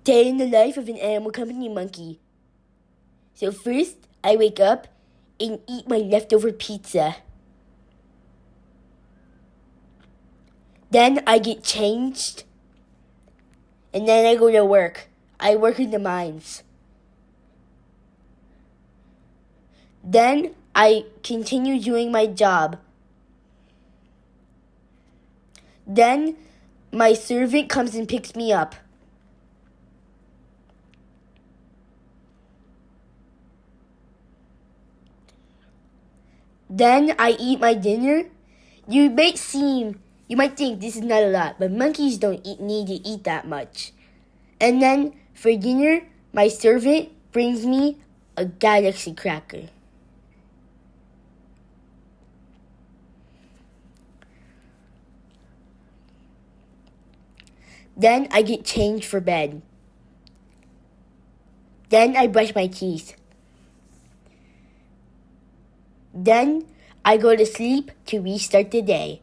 Day in the life of an animal company monkey. So first, I wake up and eat my leftover pizza. Then I get changed. And then I go to work. I work in the mines. Then I continue doing my job. Then my servant comes and picks me up. Then I eat my dinner. You might think this is not a lot, but monkeys don't need to eat that much. And then for dinner, my servant brings me a galaxy cracker. Then I get changed for bed. Then I brush my teeth. Then I go to sleep to restart the day.